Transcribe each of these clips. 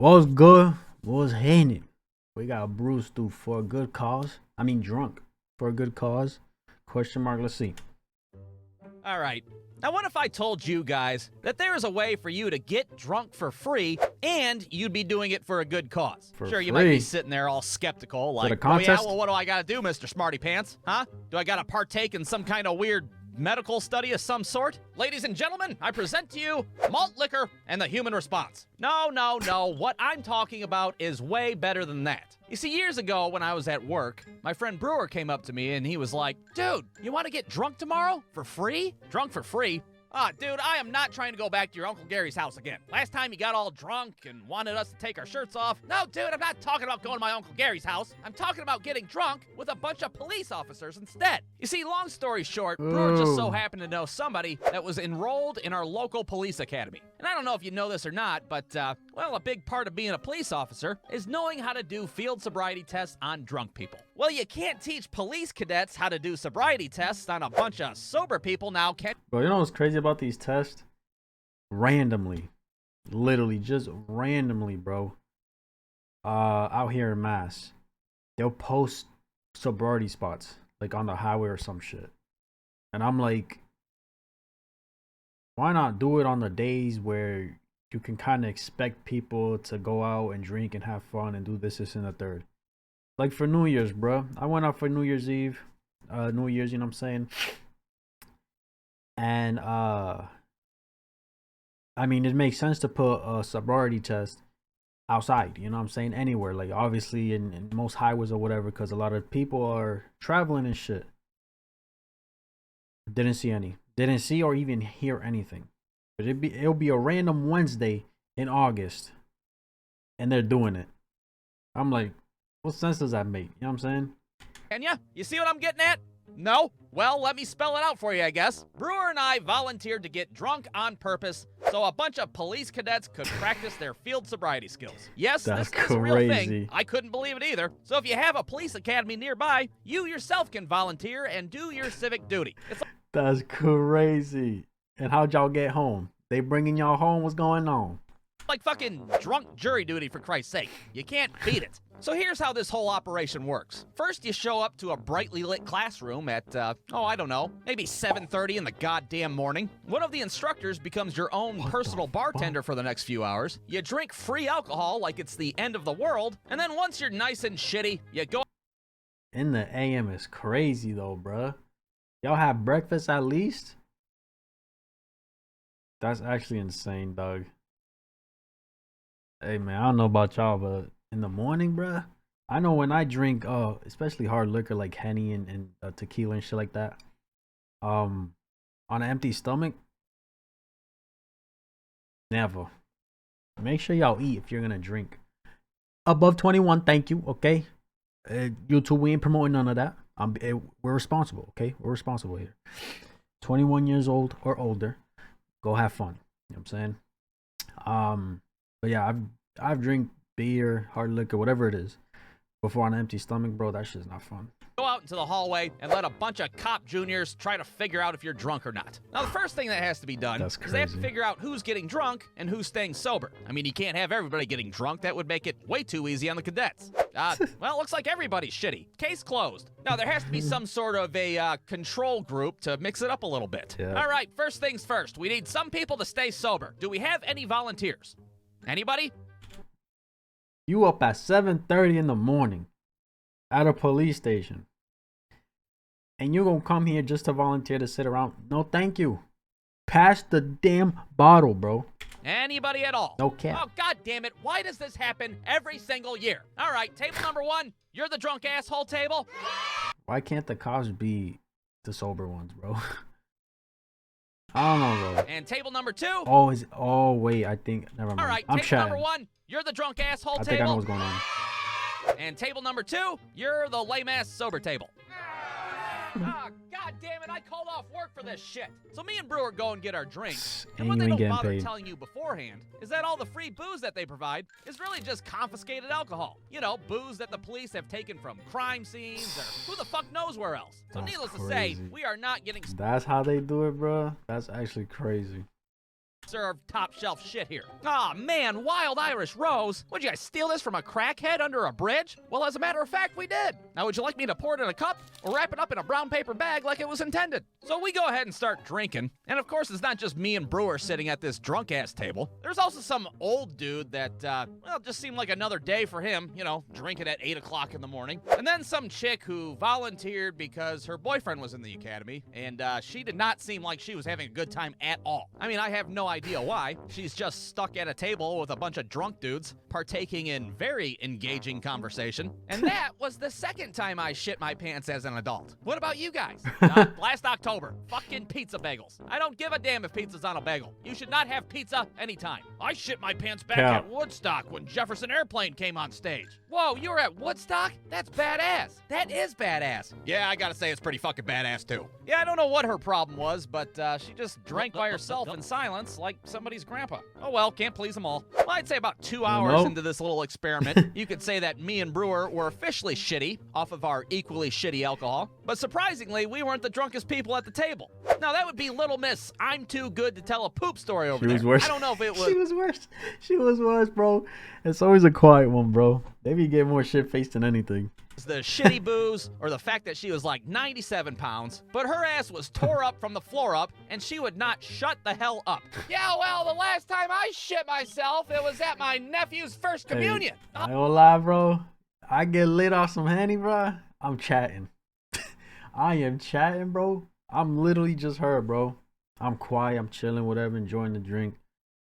What's good? What's happening? We got Brewstew for a good cause. I mean, drunk for a good cause. Question mark. Let's see. All right. Now, what if I told you guys that there is a way for you to get drunk for free and you'd be doing it for a good cause? For sure, you might be free? sitting there all skeptical, For the like, oh yeah, contest? well, what do I got to do, Mr. Smarty Pants? Huh? Do I got to partake in some kind of weird medical study of some sort? Ladies and gentlemen, I present to you malt liquor and the human response. No. What I'm talking about is way better than that. You see, years ago when I was at work, my friend Brewer came up to me and he was like, dude, you want to get drunk tomorrow? For free? Drunk for free? Dude, I am not trying to go back to your Uncle Gary's house again. Last time you got all drunk and wanted us to take our shirts off. No, dude, I'm not talking about going to my Uncle Gary's house. I'm talking about getting drunk with a bunch of police officers instead. You see, long story short, Brewer just so happened to know somebody that was enrolled in our local police academy. And I don't know if you know this or not, but, well, a big part of being a police officer is knowing how to do field sobriety tests on drunk people. Well, you can't teach police cadets how to do sobriety tests on a bunch of sober people now, can Bro, you know what's crazy about these tests? Randomly. Literally, just randomly, bro. Out here in Mass, they'll post sobriety spots, like on the highway or some shit. And I'm like, why not do it on the days where you can kind of expect people to go out and drink and have fun and do this, and the third? Like for New Year's, bro. I went out for New Year's Eve. New Year's, you know what I'm saying? And I mean, it makes sense to put a sobriety test outside, you know what I'm saying? Anywhere, like obviously in most highways or whatever, because a lot of people are traveling and shit. Didn't see any. Didn't see or even hear anything. But it'll be a random Wednesday in August, and they're doing it. I'm like, what sense does that make? You know what I'm saying? Can ya? You see what I'm getting at? No? Well, let me spell it out for you, I guess. Brewer and I volunteered to get drunk on purpose so a bunch of police cadets could practice their field sobriety skills. Yes, That's this is a real crazy. thing. I couldn't believe it either. So if you have a police academy nearby, you yourself can volunteer and do your civic duty. It's That's crazy. And how'd y'all get home? They bringing y'all home? What's going on? like fucking drunk jury duty, for Christ's sake. You can't beat it. So here's how this whole operation works. First, you show up to a brightly lit classroom at, I don't know, maybe 7:30 in the goddamn morning. One of the instructors becomes your own personal bartender for the next few hours. You drink free alcohol like it's the end of the world, and then once you're nice and shitty, you go In the AM is crazy though, bruh. Y'all have breakfast at least? That's actually insane, dog. Hey man, I don't know about y'all, but in the morning, bruh, I know when I drink, especially hard liquor like Henny and tequila and shit like that, on an empty stomach, never. Make sure y'all eat if you're gonna drink. Above 21, thank you. Okay, YouTube, we ain't promoting none of that. We're responsible. Okay, we're responsible here. 21 years old or older, go have fun. You know what I'm saying? But yeah, I've drank beer, hard liquor, whatever it is, before on an empty stomach, bro. That shit's not fun. out into the hallway and let a bunch of cop juniors try to figure out if you're drunk or not. Now, the first thing that has to be done is they have to figure out who's getting drunk and who's staying sober. I mean, you can't have everybody getting drunk. That would make it way too easy on the cadets. Well, it looks like everybody's shitty. Case closed. Now, there has to be some sort of a control group to mix it up a little bit. Yeah. All right, first things first. We need some people to stay sober. Do we have any volunteers? Anybody? You up at 7:30 in the morning at a police station, and you gonna come here just to volunteer to sit around? No, thank you. Pass the damn bottle, bro. Anybody at all? No cap. Oh, God damn it. Why does this happen every single year? All right, table number one, you're the drunk asshole table. Why can't the cops be the sober ones, bro? I don't know, bro. And table number two. Oh, wait, I think, never mind. All right, I'm table chatting. number one, you're the drunk asshole I table. think I know what's going on. And table number two, you're the lame ass sober table. God damn it, I called off work for this shit. So me and Brewer go and get our drinks. And what they don't bother telling you beforehand is that all the free booze that they provide is really just confiscated alcohol. You know, booze that the police have taken from crime scenes or who the fuck knows where else. So That's needless to crazy. say, we are not getting That's how they do it, bro. That's actually crazy. serve top shelf shit here. Aw, man, Wild Irish Rose. Would you guys steal this from a crackhead under a bridge? Well, as a matter of fact, we did. Now, would you like me to pour it in a cup or wrap it up in a brown paper bag like it was intended? So we go ahead and start drinking. And of course, it's not just me and Brewer sitting at this drunk-ass table. There's also some old dude that, well, just seemed like another day for him, you know, drinking at 8 o'clock in the morning. And then some chick who volunteered because her boyfriend was in the academy, and she did not seem like she was having a good time at all. I mean, I have no idea why. She's just stuck at a table with a bunch of drunk dudes partaking in very engaging conversation. And that was the second time I shit my pants as an adult. What about you guys? Last October, fucking pizza bagels. I don't give a damn if pizza's on a bagel. You should not have pizza anytime. I shit my pants back at Woodstock when Jefferson Airplane came on stage. Whoa, you were at Woodstock? That's badass. That is badass. Yeah, I gotta say it's pretty fucking badass too. Yeah, I don't know what her problem was, but she just drank by herself in silence like somebody's grandpa. Oh well, can't please them all. Well, I'd say about 2 hours into this little experiment, you could say that me and Brewer were officially shitty off of our equally shitty alcohol. But surprisingly, we weren't the drunkest people at the table. Now that would be Little Miss I'm Too Good to Tell a Poop story over there. She was worse. I don't know if it was. She was worse. She was worse, bro. It's always a quiet one, bro. They be getting more shit-faced than anything. The shitty booze or the fact that she was like 97 pounds, but her ass was tore up from the floor up and she would not shut the hell up. Yeah, well, the last time I shit myself, it was at my nephew's first communion. Hey, I ain't gonna lie, bro. I get lit off some Henny, bro. I'm chatting. I am chatting, bro. I'm literally just her, bro. I'm quiet. I'm chilling, whatever, enjoying the drink.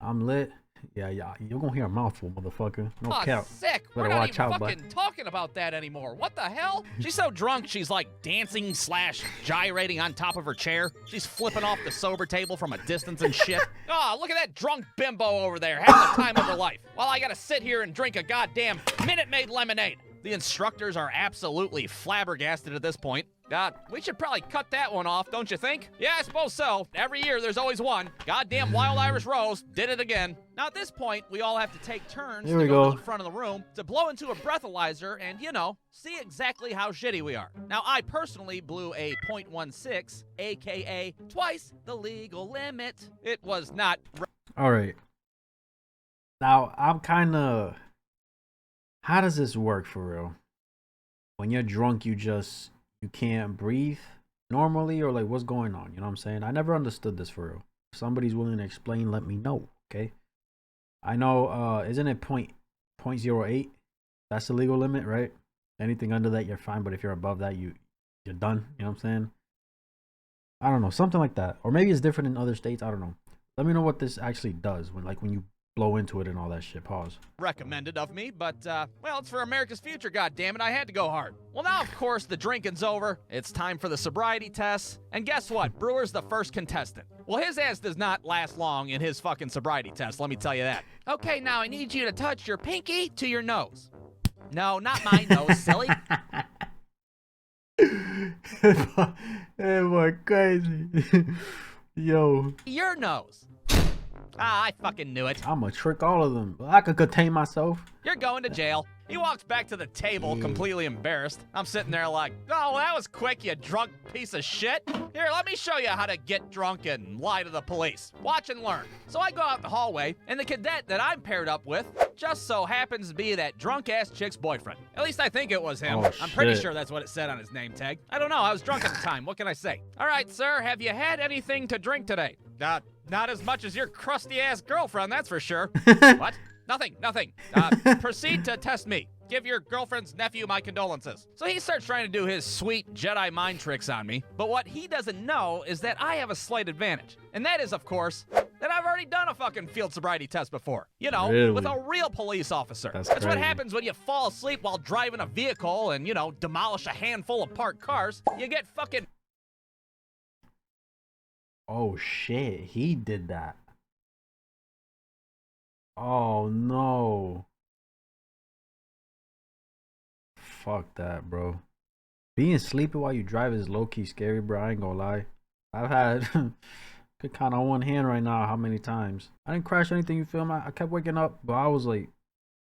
I'm lit. Yeah, you're gonna hear a mouthful, motherfucker. No cap. Sick. We're not even fucking talking about that anymore. What the hell? She's so drunk, she's like dancing / gyrating on top of her chair. She's flipping off the sober table from a distance and shit. Oh, look at that drunk bimbo over there having the time of her life. While I gotta sit here and drink a goddamn Minute Maid lemonade. The instructors are absolutely flabbergasted at this point. We should probably cut that one off, don't you think? Yeah, I suppose so. Every year, there's always one. Goddamn Wild Irish Rose did it again. Now, at this point, we all have to take turns to go to the front of the room to blow into a breathalyzer and, you know, see exactly how shitty we are. Now, I personally blew a .16, a.k.a. twice the legal limit. It was not... All right. Now, I'm kind of... How does this work for real? When you're drunk, you can't breathe normally, or like what's going on? You know what I'm saying? I never understood this for real. If somebody's willing to explain, let me know, okay? I know, isn't it .08? That's the legal limit, right? Anything under that, you're fine, but if you're above that, you're done. You know what I'm saying? I don't know, something like that. Or maybe it's different in other states. I don't know. Let me know what this actually does when you blow into it and all that shit. Pause. Recommended of me, but, well, it's for America's future, goddammit. I had to go hard. Well, now, of course, the drinking's over. It's time for the sobriety test. And guess what? Brewer's the first contestant. Well, his ass does not last long in his fucking sobriety test, let me tell you that. Okay, now I need you to touch your pinky to your nose. No, not my nose, silly. Hey, boy, crazy. Yo. Your nose. I fucking knew it. I'ma trick all of them. I could contain myself. You're going to jail. He walks back to the table, completely embarrassed. I'm sitting there like, oh, that was quick, you drunk piece of shit. Here, let me show you how to get drunk and lie to the police. Watch and learn. So I go out the hallway, and the cadet that I'm paired up with just so happens to be that drunk-ass chick's boyfriend. At least I think it was him. Oh, I'm pretty sure that's what it said on his name tag. I don't know. I was drunk at the time. What can I say? All right, sir, have you had anything to drink today? Not as much as your crusty-ass girlfriend, that's for sure. What? Nothing. Proceed to test me. Give your girlfriend's nephew my condolences. So he starts trying to do his sweet Jedi mind tricks on me. But what he doesn't know is that I have a slight advantage. And that is, of course, that I've already done a fucking field sobriety test before. You know, really? With a real police officer. That's what happens when you fall asleep while driving a vehicle and, you know, demolish a handful of parked cars. You get fucking... Oh, shit. He did that. Oh, no. Fuck that, bro. Being sleepy while you drive is low-key scary, bro. I ain't gonna lie. I've had... could count on one hand right now how many times. I didn't crash anything, you feel me? I kept waking up, but I was like...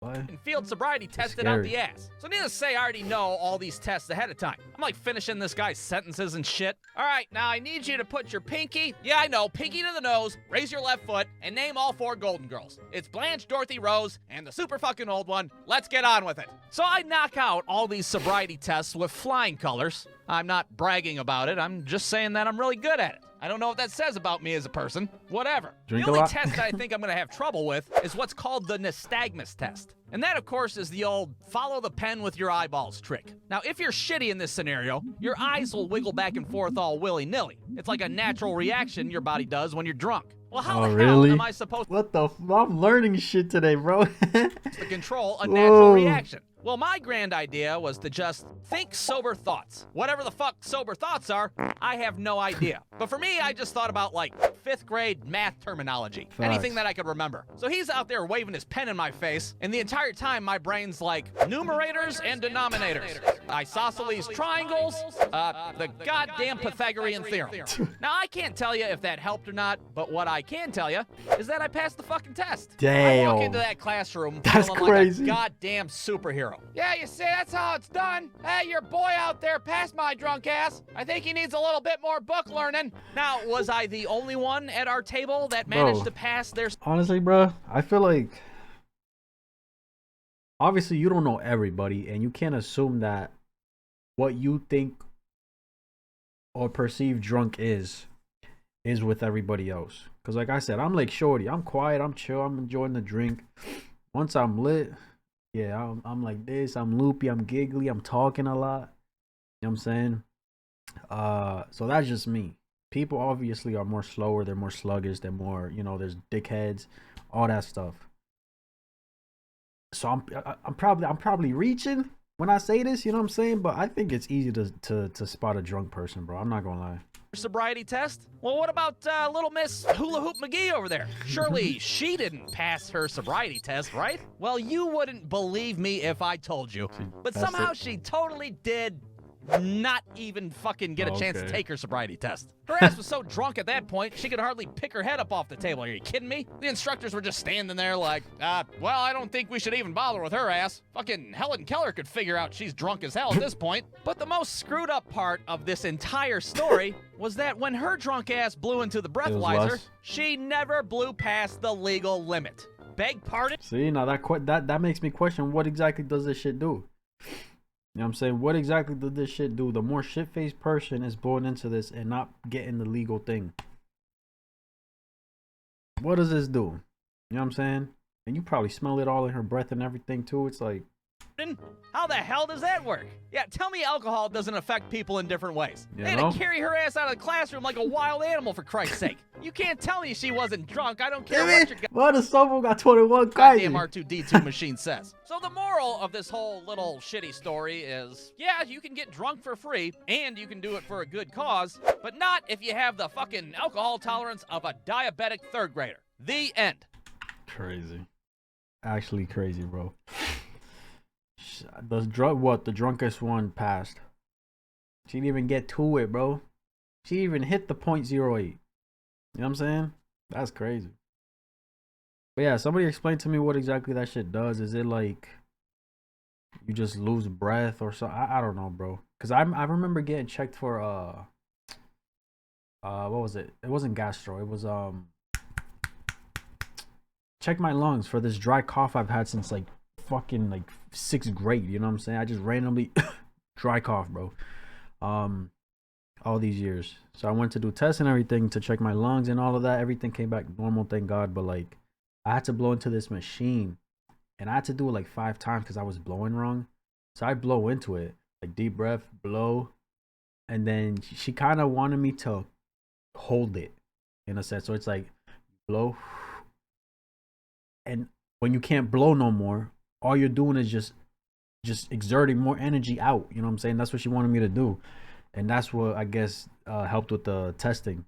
What? and field sobriety tested out the ass. So needless to say, I already know all these tests ahead of time. I'm like finishing this guy's sentences and shit. All right, now I need you to put your pinky, yeah, I know, pinky to the nose, raise your left foot, and name all 4 Golden Girls. It's Blanche, Dorothy, Rose, and the super fucking old one. Let's get on with it. So I knock out all these sobriety tests with flying colors. I'm not bragging about it. I'm just saying that I'm really good at it. I don't know what that says about me as a person. Whatever. Drink the a only lot. test that I think I'm going to have trouble with is what's called the nystagmus test. And that, of course, is the old follow the pen with your eyeballs trick. Now, if you're shitty in this scenario, your eyes will wiggle back and forth all willy-nilly. It's like a natural reaction your body does when you're drunk. Well, how the hell am I supposed What the I'm learning shit today, bro. to control a natural reaction? Well, my grand idea was to just think sober thoughts. Whatever the fuck sober thoughts are, I have no idea. But for me, I just thought about like 5th grade math terminology. Facts. Anything that I could remember. So he's out there waving his pen in my face, and the entire time my brain's like, numerators and denominators. Isosceles triangles, the goddamn Pythagorean theorem. Now, I can't tell you if that helped or not, but what I can tell you is that I passed the fucking test. I walk Damn. into that classroom That's feeling crazy. like a goddamn superhero. Yeah, you see, that's how it's done. Hey, your boy out there passed my drunk ass. I think he needs a little bit more book learning. Now, was I the only one at our table that managed to pass their... Honestly, bro, I feel like obviously you don't know everybody, and you can't assume that what you think or perceive drunk is with everybody else. Because like I said, I'm like shorty. I'm quiet. I'm chill. I'm enjoying the drink. Once I'm lit, yeah, I'm like this. I'm loopy. I'm giggly. I'm talking a lot. You know what I'm saying? So that's just me. People obviously are more slower. They're more sluggish. They're more, you know, there's dickheads, all that stuff. So I'm probably reaching when I say this, you know what I'm saying? But I think it's easy to spot a drunk person, bro. I'm not gonna lie. sobriety test? Well, what about little Miss Hula Hoop McGee over there? Surely she didn't pass her sobriety test, right? Well, you wouldn't believe me if I told you. But somehow she totally did not even fucking get a chance to take her sobriety test. Her ass was so drunk at that point, she could hardly pick her head up off the table. Are you kidding me? The instructors were just standing there like, well, I don't think we should even bother with her ass. Fucking Helen Keller could figure out she's drunk as hell at this point. But the most screwed up part of this entire story was that when her drunk ass blew into the breathalyzer, she never blew past the legal limit. Beg pardon? See, now that makes me question, what exactly does this shit do? You know what I'm saying? What exactly did this shit do? The more shit-faced person is born into this and not getting the legal thing. What does this do? You know what I'm saying? And you probably smell it all in her breath and everything too. It's like, how the hell does that work? Yeah, tell me alcohol doesn't affect people in different ways. You They had know? to carry her ass out of the classroom like a wild animal, for Christ's sake. You can't tell me she wasn't drunk. I don't care what your well, the sober got 21 goddamn crazy. R2-D2 machine says. So the moral of this whole little shitty story is, yeah, you can get drunk for free, and you can do it for a good cause, but not if you have the fucking alcohol tolerance of a diabetic third grader. The end. Crazy. Actually crazy, bro. The drunkest one passed. She didn't even get to it, bro. She even hit the .08. You know what I'm saying? That's crazy. But yeah, somebody explain to me what exactly that shit does. Is it like you just lose breath or something? I don't know, bro. Cause I remember getting checked for what was it? It wasn't gastro. It was check my lungs for this dry cough I've had since like fucking like 6th grade. You know what I'm saying? I just randomly dry cough, bro. All these years. So I went to do tests and everything to check my lungs and all of that. Everything came back normal, thank God. But like, I had to blow into this machine, and I had to do it like 5 times because I was blowing wrong. So I blow into it, like deep breath, blow, and then she kind of wanted me to hold it in a sense. So it's like blow, and when you can't blow no more, all you're doing is just exerting more energy out. You know what I'm saying? That's what she wanted me to do. And that's what I guess helped with the testing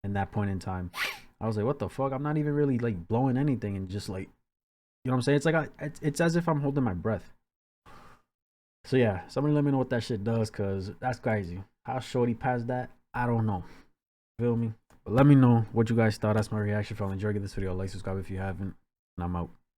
in that point in time. I was like, what the fuck? I'm not even really like blowing anything, and just like, you know what I'm saying? It's like it's as if I'm holding my breath. So yeah, somebody let me know what that shit does, cause that's crazy. How shorty passed that? I don't know. Feel me? But let me know what you guys thought. That's my reaction. If you enjoyed this video, like, subscribe if you haven't, and I'm out.